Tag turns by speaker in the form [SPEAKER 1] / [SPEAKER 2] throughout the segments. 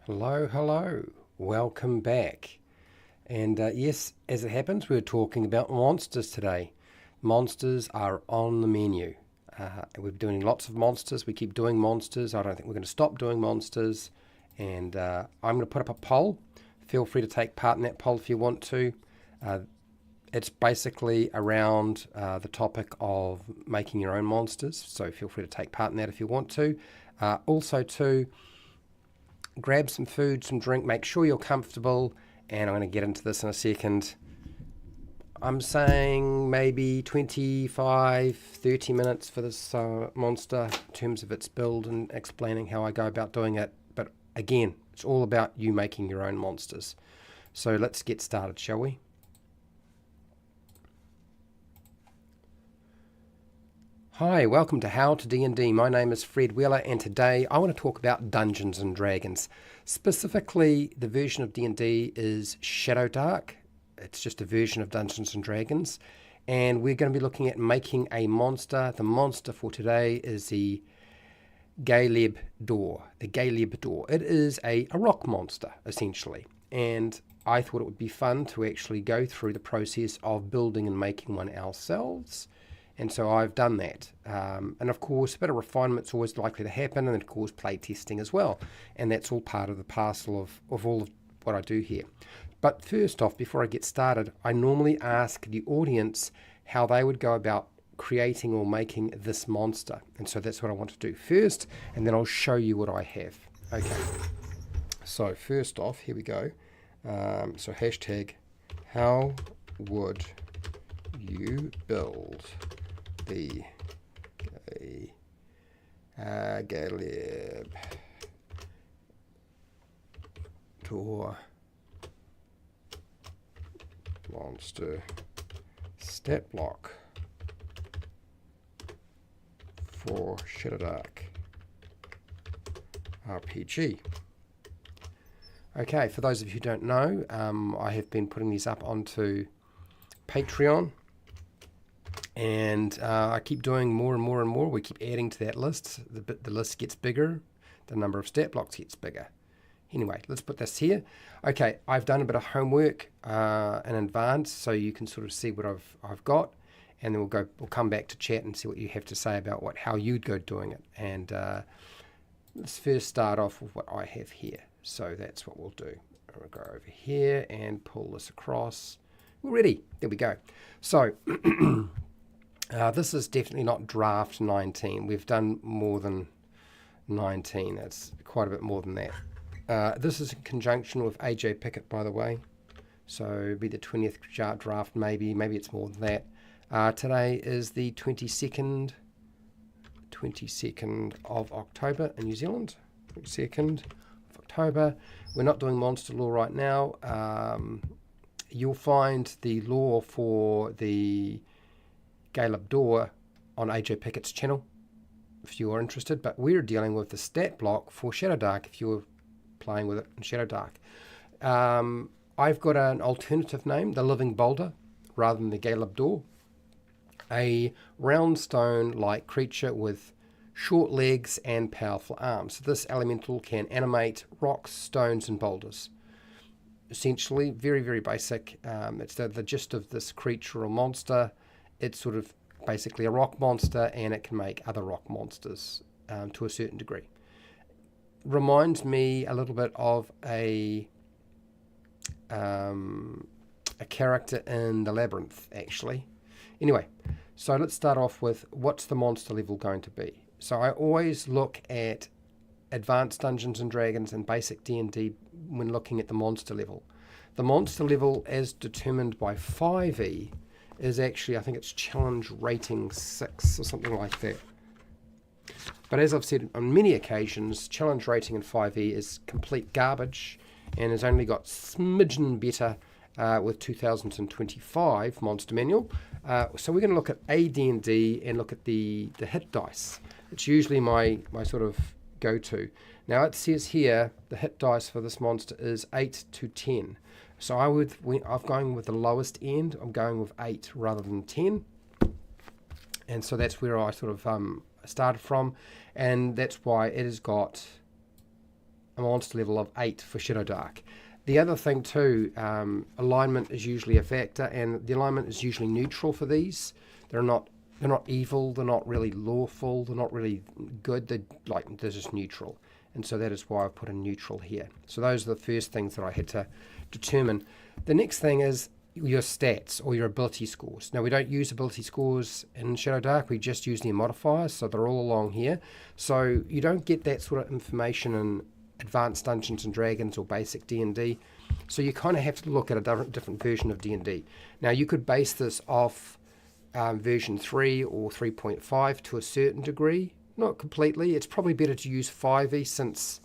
[SPEAKER 1] Hello, welcome back. And yes, as it happens, we're talking about monsters today. Monsters are on the menu. We're doing lots of monsters. We keep doing monsters. I don't think we're going to stop doing monsters. And I'm going to put up a poll. Feel free to take part in that poll if you want to. It's basically around the topic of making your own monsters. So feel free to take part in that if you want to. Also, too, grab some food, some drink, make sure you're comfortable, and I'm going to get into this in a second. I'm saying maybe 25, 30 minutes for this monster in terms of its build and explaining how I go about doing it. But again, it's all about you making your own monsters. So let's get started, shall we? Hi, welcome to How to D&D. My name is Fred Wheeler, and today I want to talk about Dungeons and Dragons. Specifically, the version of D&D is Shadowdark. It's just a version of Dungeons and Dragons, and we're going to be looking at making a monster. The monster for today is the Galeb Duhr. The Galeb Duhr. It is a rock monster, essentially, and I thought it would be fun to actually go through the process of building and making one ourselves. And so I've done that. And of course, a bit of refinement's always likely to happen, and of course, play testing as well. And that's all part of the parcel of all of what I do here. But first off, before I get started, I normally ask the audience how they would go about creating or making this monster. And so that's what I want to do first, and then I'll show you what I have. Okay. So first off, here we go. So hashtag, how would you build the Galeb Duhr monster stat block for Shadowdark RPG. Okay, for those of you who don't know, I have been putting these up onto Patreon. And I keep doing more and more and more. We keep adding to that list. The list gets bigger. The number of stat blocks gets bigger. Anyway, let's put this here. Okay, I've done a bit of homework in advance, so you can sort of see what I've got, and then we'll come back to chat and see what you have to say about how you'd go doing it. And let's first start off with what I have here. So that's what we'll do. I'll go over here and pull this across. We're ready. There we go. So. This is definitely not draft 19. We've done more than 19. That's quite a bit more than that. This is in conjunction with AJ Pickett, by the way. So it'll be the 20th draft, maybe it's more than that. Today is the 22nd of October in New Zealand. 22nd of October. We're not doing monster lore right now. You'll find the lore for the Galeb Duhr on AJ Pickett's channel if you are interested, but we're dealing with the stat block for Shadowdark if you're playing with it in Shadowdark. I've got an alternative name, the Living Boulder, rather than the Galeb Duhr. A round stone-like creature with short legs and powerful arms. So this elemental can animate rocks, stones, and boulders. Essentially, very, very basic. It's the gist of this creature or monster. It's sort of basically a rock monster, and it can make other rock monsters to a certain degree. Reminds me a little bit of a character in the Labyrinth, actually. Anyway, so let's start off with what's the monster level going to be. So I always look at Advanced Dungeons and Dragons and basic D&D when looking at the monster level. The monster level, as determined by 5e, is actually, I think it's challenge rating 6 or something like that. But as I've said on many occasions, challenge rating in 5e is complete garbage and has only got smidgen better with 2025 Monster Manual. So we're going to look at AD&D and look at the hit dice. It's usually my sort of go-to. Now it says here the hit dice for this monster is 8 to 10. So I'm going with the lowest end. I'm going with 8 rather than 10. And so that's where I sort of started from. And that's why it has got a monster level of 8 for Shadowdark. The other thing too, alignment is usually a factor, and the alignment is usually neutral for these. They're not evil, they're not really lawful, they're not really good, they're just neutral. And so that is why I put a neutral here. So those are the first things that I had to determine. The next thing is your stats or your ability scores. Now, we don't use ability scores in Shadowdark, we just use their modifiers, so they're all along here. So you don't get that sort of information in Advanced Dungeons and Dragons or basic D&D. So you kind of have to look at a different version of D&D. Now, you could base this off version 3 or 3.5 to a certain degree. Not completely. It's probably better to use 5e since,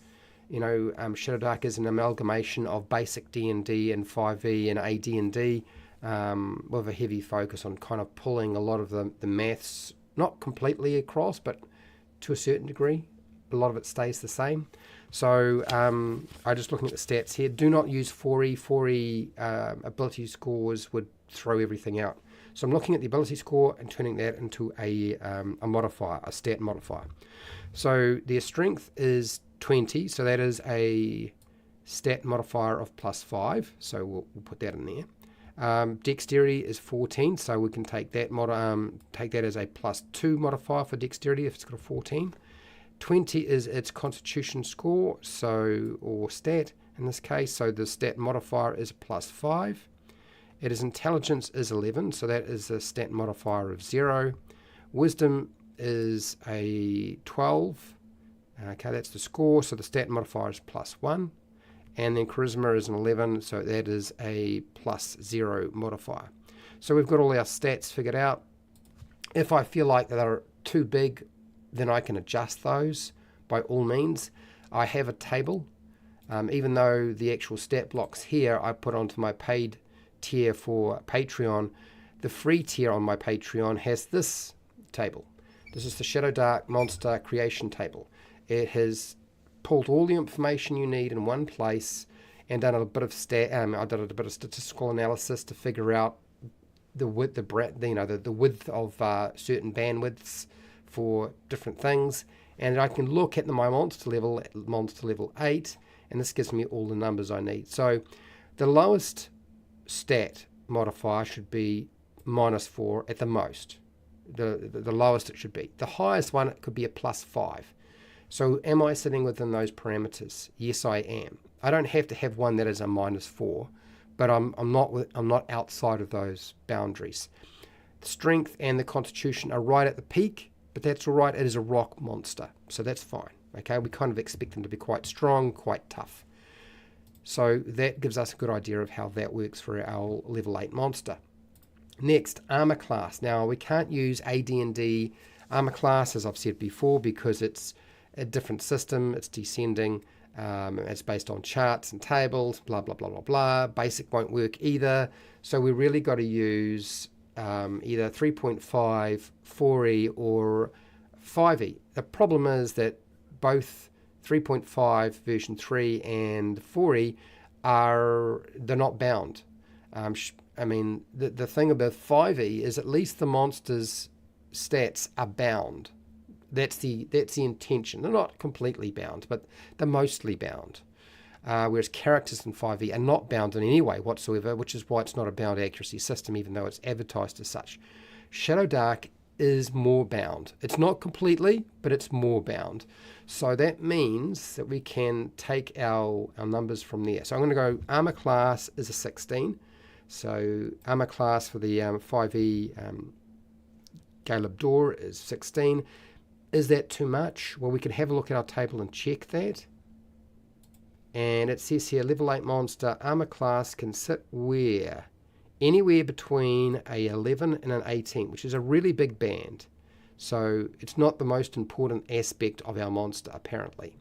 [SPEAKER 1] Shadowdark is an amalgamation of basic D&D and 5e and AD&D with a heavy focus on kind of pulling a lot of the maths, not completely across, but to a certain degree. A lot of it stays the same. So I'm just looking at the stats here. Do not use 4e. 4e ability scores would throw everything out. So I'm looking at the ability score and turning that into a modifier, a stat modifier. So their strength is 20, so that is a stat modifier of +5. So we'll put that in there. Dexterity is 14, so we can take that as a +2 modifier for dexterity if it's got a 14. 20 is its constitution score, or stat in this case, so the stat modifier is +5. Its intelligence is 11, so that is a stat modifier of 0. Wisdom is a 12. Okay, that's the score, so the stat modifier is +1. And then charisma is an 11, so that is a +0 modifier. So we've got all our stats figured out. If I feel like they're too big, then I can adjust those by all means. I have a table, even though the actual stat blocks here I put onto my paid tier for Patreon. The free tier on my Patreon has this table. This is the Shadowdark monster creation table. It has pulled all the information you need in one place and done a bit of I did a bit of statistical analysis to figure out the width, the breadth, the width of certain bandwidths for different things, and I can look at my monster level 8, and this gives me all the numbers I need. So the lowest stat modifier should be -4 at the most. The lowest it should be. The highest one, it could be a +5. So am I sitting within those parameters? Yes, I am. I don't have to have one that is a -4, but I'm not outside of those boundaries. The strength and the constitution are right at the peak, but that's all right. It is a rock monster, so that's fine. Okay, we kind of expect them to be quite strong, quite tough. So that gives us a good idea of how that works for our level 8 monster. Next, armor class. Now, we can't use AD&D armor class, as I've said before, because it's a different system. It's descending. It's based on charts and tables, blah, blah, blah, blah, blah. Basic won't work either. So we really got to use either 3.5, 4e, or 5e. The problem is that both 3.5 version 3 and 4e they're not bound. I mean, the thing about 5e is at least the monster's stats are bound. That's the intention. They're not completely bound, but they're mostly bound. Whereas characters in 5e are not bound in any way whatsoever, which is why it's not a bound accuracy system, even though it's advertised as such. Shadowdark is more bound. It's not completely, but it's more bound. So that means that we can take our numbers from there. So I'm going to go armor class is a 16. So armor class for the 5e Galeb Duhr is 16. Is that too much? Well, we can have a look at our table and check that. And it says here, level 8 monster, armor class can sit where? Anywhere between a 11 and an 18, which is a really big band. So it's not the most important aspect of our monster, apparently.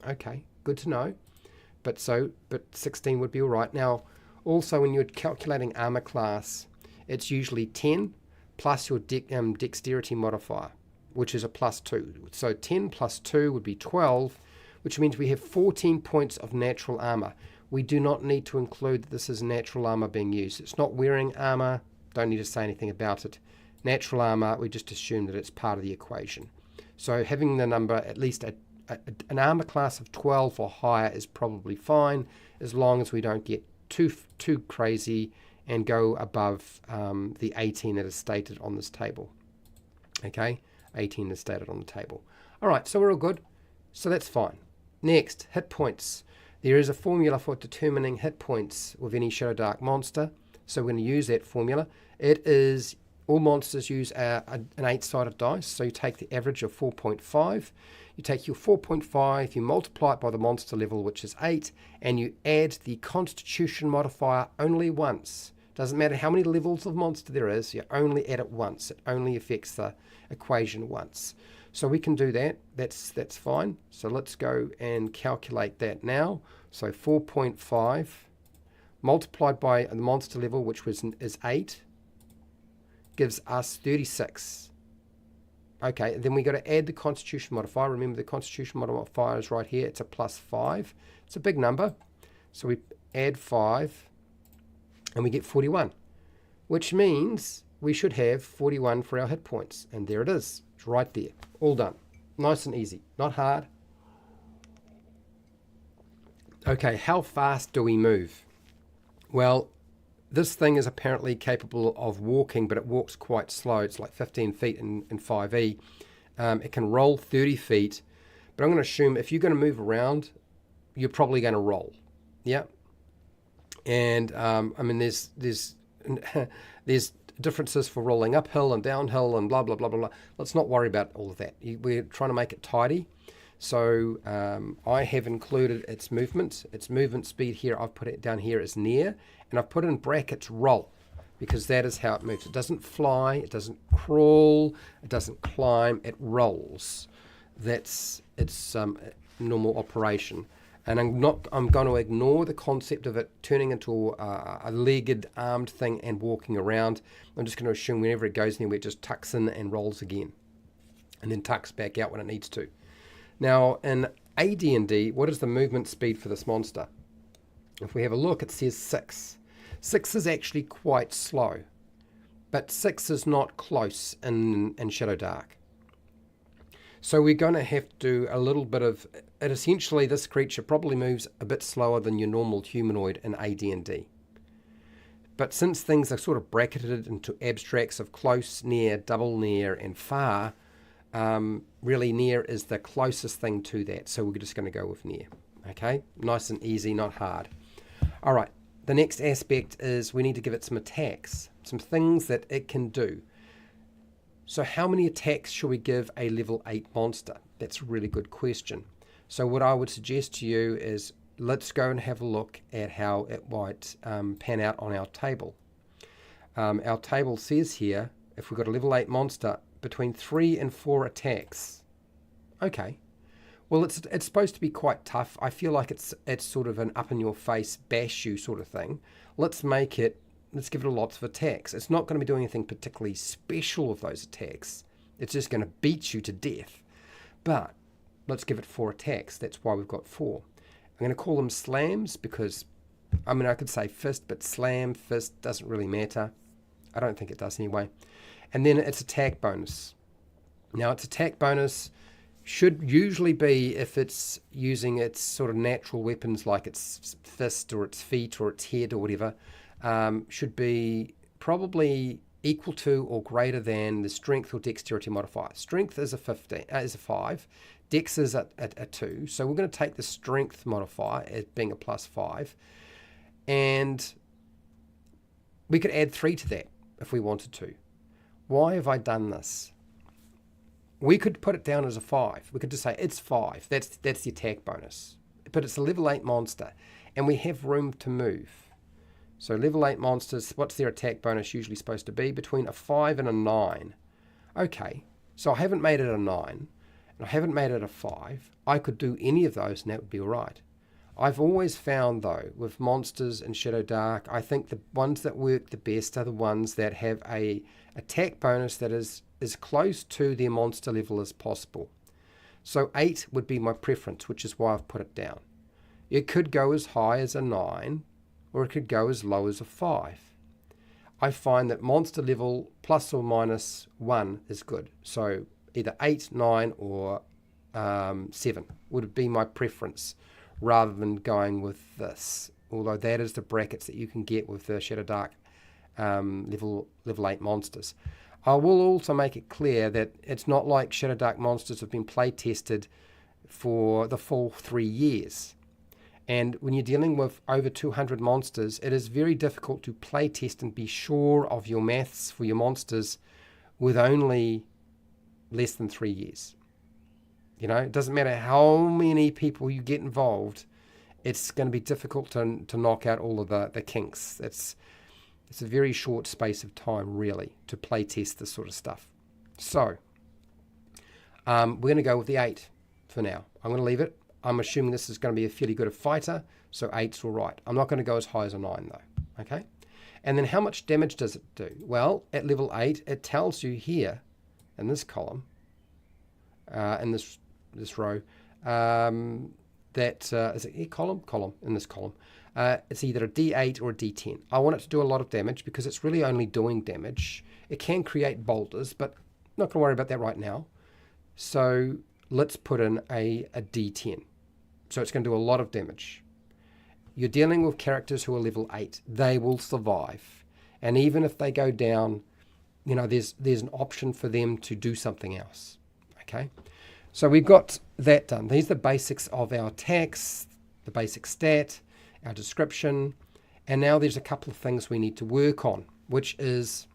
[SPEAKER 1] Okay, good to know. But 16 would be all right. Now, also when you're calculating armor class, it's usually 10 plus your dexterity modifier, which is a +2. So 10 plus 2 would be 12, which means we have 14 points of natural armor. We do not need to include that this is natural armor being used. It's not wearing armor. Don't need to say anything about it. Natural armor, we just assume that it's part of the equation. So having the number at least an armor class of 12 or higher is probably fine, as long as we don't get too crazy and go above the 18 that is stated on this table. Okay, 18 is stated on the table. All right, so we're all good. So that's fine. Next, hit points. There is a formula for determining hit points with any Shadowdark monster, so we're going to use that formula. It is, all monsters use an 8-sided dice, so you take the average of 4.5. You take your 4.5, you multiply it by the monster level, which is 8, and you add the Constitution modifier only once. Doesn't matter how many levels of monster there is, you only add it once. It only affects the equation once. So we can do that. That's fine. So let's go and calculate that now. So 4.5 multiplied by the monster level, which is 8, gives us 36. Okay, and then we got to add the Constitution modifier. Remember, the Constitution modifier is right here. It's a +5. It's a big number. So we add 5, and we get 41, which means we should have 41 for our hit points. And there it is. It's right there. All done. Nice and easy. Not hard. Okay, how fast do we move? Well, this thing is apparently capable of walking, but it walks quite slow. It's like 15 feet in 5e. It can roll 30 feet, but I'm going to assume if you're going to move around, you're probably going to roll. Yeah. And I mean, there's there's differences for rolling uphill and downhill and blah, blah, blah, blah, blah. Let's not worry about all of that. We're trying to make it tidy. So I have included its movement speed here. I've put it down here as near, and I've put in brackets roll, because that is how it moves. It doesn't fly, it doesn't crawl, it doesn't climb, it rolls. That's its normal operation. And I'm going to ignore the concept of it turning into a legged, armed thing and walking around. I'm just going to assume whenever it goes anywhere, it just tucks in and rolls again, and then tucks back out when it needs to. Now, in AD&D, what is the movement speed for this monster? If we have a look, it says 6. 6 is actually quite slow, but 6 is not close in Shadowdark. So we're going to have to do a little bit of it. Essentially, this creature probably moves a bit slower than your normal humanoid in AD&D. But since things are sort of bracketed into abstracts of close, near, double near, and far, really near is the closest thing to that. So we're just going to go with near. Okay, nice and easy, not hard. All right, the next aspect is we need to give it some attacks, some things that it can do. So how many attacks should we give a level 8 monster? That's a really good question. So what I would suggest to you is let's go and have a look at how it might pan out on our table. Our table says here, if we've got a level 8 monster, between 3 and 4 attacks. Okay. Well, it's supposed to be quite tough. I feel like it's sort of an up-in-your-face, bash you sort of thing. Let's give it lots of attacks. It's not going to be doing anything particularly special with those attacks. It's just going to beat you to death. But let's give it 4 attacks. That's why we've got 4. I'm going to call them slams because, I mean, I could say fist, but slam, fist, doesn't really matter. I don't think it does anyway. And then its attack bonus. Now, its attack bonus should usually be, if it's using its sort of natural weapons like its fist or its feet or its head or whatever, should be probably equal to or greater than the strength or dexterity modifier. Strength is a 5, dex is a 2, so we're going to take the strength modifier as being a +5, and we could add 3 to that if we wanted to. Why have I done this? We could put it down as a 5. We could just say it's 5. That's the attack bonus. But it's a level 8 monster, and we have room to move. So level 8 monsters, what's their attack bonus usually supposed to be? Between a 5 and a 9. Okay, so I haven't made it a 9, and I haven't made it a 5. I could do any of those, and that would be all right. I've always found, though, with monsters in Shadowdark, I think the ones that work the best are the ones that have a attack bonus that is as close to their monster level as possible. So 8 would be my preference, which is why I've put it down. It could go as high as a 9, or it could go as low as a 5. I find that monster level ±1 is good. So either 8, 9, or 7 would be my preference rather than going with this. Although that is the brackets that you can get with the Shadowdark level 8 monsters. I will also make it clear that it's not like Shadowdark monsters have been play tested for the full 3 years. And when you're dealing with over 200 monsters, it is very difficult to play test and be sure of your maths for your monsters with only less than 3 years. You know, it doesn't matter how many people you get involved, it's going to be difficult to knock out all of the kinks. It's a very short space of time, really, to play test this sort of stuff. So, we're going to go with the 8 for now. I'm going to leave it. I'm assuming this is going to be a fairly good fighter, so 8's all right. I'm not going to go as high as a 9, though. Okay? And then how much damage does it do? Well, at level 8, it tells you here, in this column, in this row, that is it a column in this column, it's either a D8 or a D10. I want it to do a lot of damage because it's really only doing damage. It can create boulders, but I'm not going to worry about that right now. So let's put in a D10. So it's going to do a lot of damage. You're dealing with characters who are level 8. They will survive, and even if they go down, you know, there's an option for them to do something else. Okay. So we've got that done. These are the basics of our attacks, the basic stat, our description, and now there's a couple of things we need to work on, which is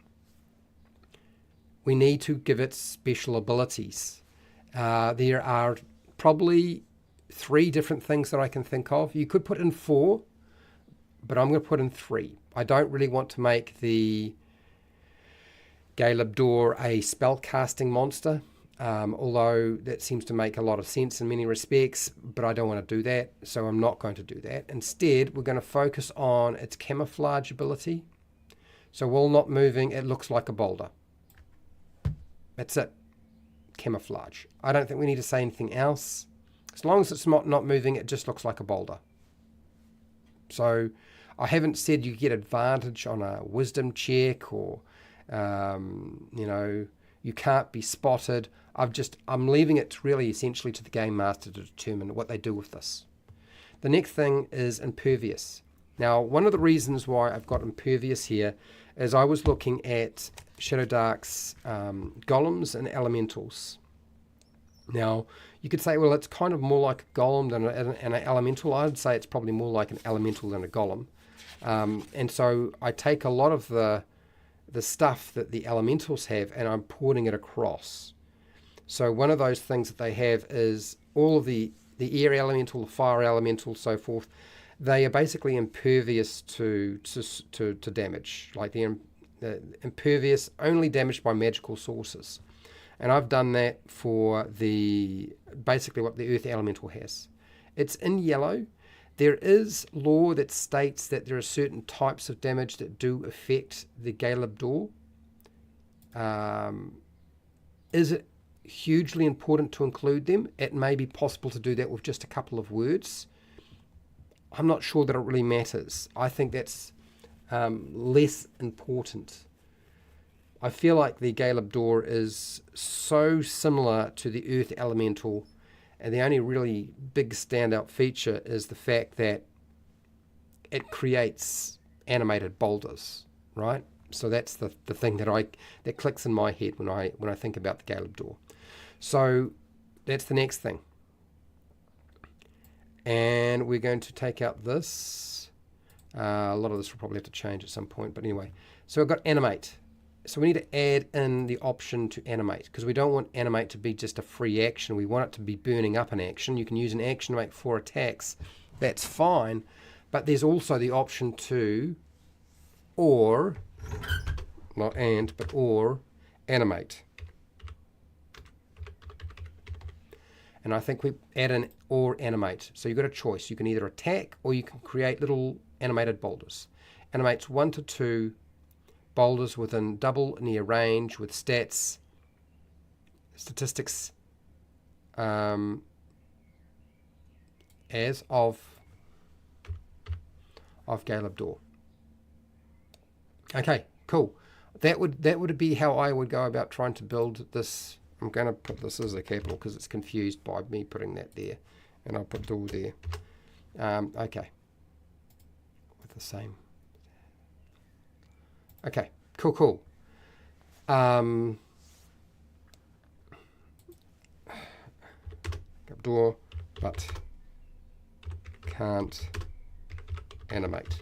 [SPEAKER 1] we need to give it special abilities. There are probably 3 different things that I can think of. You could put in 4, but I'm going to put in 3. I don't really want to make the Galeb Duhr a spellcasting monster. Although that seems to make a lot of sense in many respects, but I don't want to do that, so I'm not going to do that. Instead, we're going to focus on its camouflage ability. So while not moving, it looks like a boulder. That's it. Camouflage. I don't think we need to say anything else. As long as it's not moving, it just looks like a boulder. So I haven't said you get advantage on a wisdom check or, you know, you can't be spotted. I'm leaving it really essentially to the game master to determine what they do with this. The next thing is impervious. Now, one of the reasons why I've got impervious here is I was looking at Shadowdark's golems and elementals. Now, you could say, well, it's kind of more like a golem than an elemental. I would say it's probably more like an elemental than a golem. And so I take a lot of the stuff that the elementals have and I'm porting it across. So one of those things that they have is all of the air elemental, the fire elemental, so forth. They are basically impervious to damage. Like they're impervious, only damaged by magical sources. And I've done that for basically what the earth elemental has. It's in yellow. There is lore that states that there are certain types of damage that do affect the Galeb Duhr. Is it hugely important to include them? It may be possible to do that with just a couple of words. I'm not sure that it really matters. I think that's less important. I feel like the Galeb Duhr is so similar to the earth elemental, and the only really big standout feature is the fact that it creates animated boulders, right? So that's the thing that clicks in my head when I think about the Galeb Duhr. So that's the next thing. And we're going to take out this. A lot of this will probably have to change at some point, but anyway. So I've got animate. So we need to add in the option to animate, because we don't want animate to be just a free action. We want it to be burning up an action. You can use an action to make 4 attacks. That's fine. But there's also the option to or, not and, but or animate. And I think we add an or animate. So you've got a choice. You can either attack or you can create little animated boulders. Animates 1 to 2 boulders within double near range with statistics as of Galeb Duhr. Okay, cool. That would be how I would go about trying to build this I'm going to put this as a capital because it's confused by me putting that there. And I'll put Duhr there. Okay. With the same. Okay, cool. Galeb Duhr, but can't animate.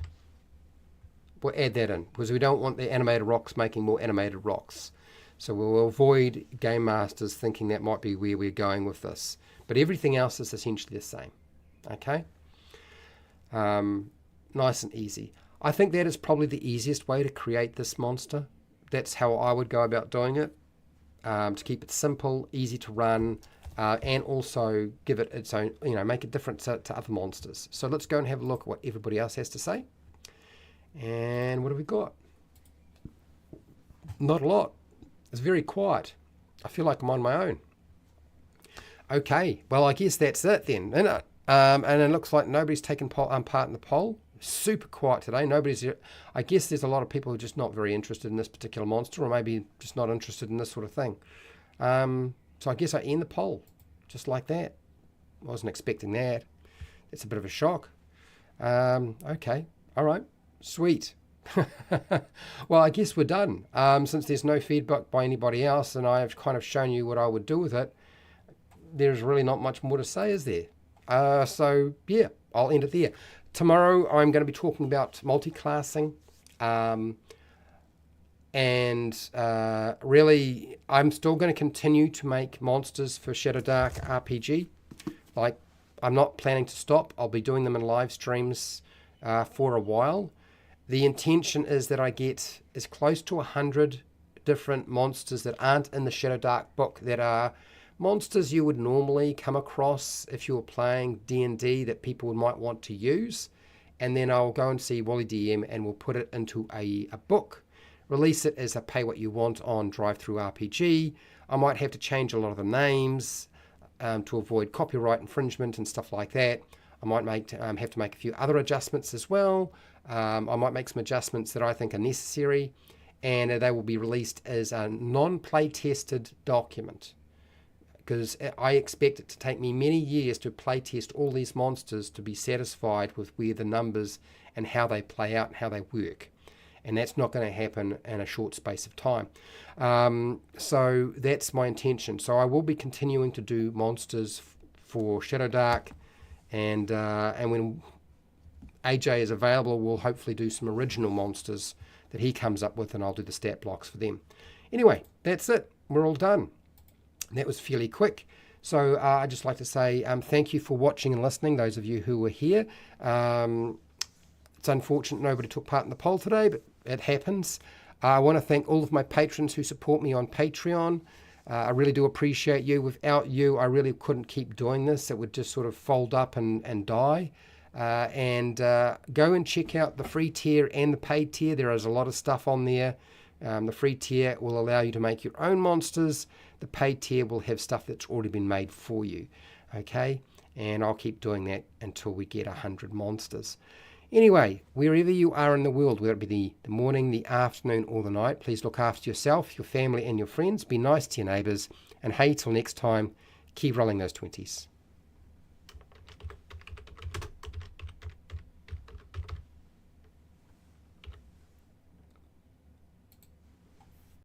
[SPEAKER 1] We'll add that in because we don't want the animated rocks making more animated rocks. So we'll avoid game masters thinking that might be where we're going with this. But everything else is essentially the same. Okay? Nice and easy. I think that is probably the easiest way to create this monster. That's how I would go about doing it. To keep it simple, easy to run, and also give it its own, make it different to other monsters. So let's go and have a look at what everybody else has to say. And what have we got? Not a lot. It's very quiet. I feel like I'm on my own. Okay, well, I guess that's it then, isn't it? And it looks like nobody's taken part in the poll. Super quiet today. I guess there's a lot of people who are just not very interested in this particular monster, or maybe just not interested in this sort of thing. So I guess I end the poll just like that. I wasn't expecting that. It's a bit of a shock. Okay, all right, sweet. Well, I guess we're done. Since there's no feedback by anybody else and I have kind of shown you what I would do with it, there's really not much more to say, is there? So, yeah, I'll end it there. Tomorrow I'm going to be talking about multi-classing. Really, I'm still going to continue to make monsters for Shadowdark RPG. Like, I'm not planning to stop. I'll be doing them in live streams for a while. The intention is that I get as close to 100 different monsters that aren't in the Shadowdark book, that are monsters you would normally come across if you were playing D&D that people might want to use. And then I'll go and see Wally DM and we'll put it into a book. Release it as a pay what you want on DriveThru RPG. I might have to change a lot of the names to avoid copyright infringement and stuff like that. I might have to make a few other adjustments as well. I might make some adjustments that I think are necessary, and they will be released as a non-play tested document, because I expect it to take me many years to play test all these monsters to be satisfied with where the numbers and how they play out and how they work. And that's not going to happen in a short space of time. So that's my intention. So I will be continuing to do monsters for Shadowdark, and when AJ is available, we'll hopefully do some original monsters that he comes up with, and I'll do the stat blocks for them. Anyway, that's it. We're all done. That was fairly quick. So I'd just like to say thank you for watching and listening, those of you who were here. It's unfortunate nobody took part in the poll today, but it happens. I want to thank all of my patrons who support me on Patreon. I really do appreciate you. Without you, I really couldn't keep doing this. It would just sort of fold up and die. Go and check out the free tier and the paid tier. There is a lot of stuff on there. The free tier will allow you to make your own monsters. The paid tier will have stuff that's already been made for you. Okay? And I'll keep doing that until we get 100 monsters. Anyway, wherever you are in the world, whether it be the morning, the afternoon, or the night, please look after yourself, your family, and your friends. Be nice to your neighbours. And hey, till next time, keep rolling those 20s.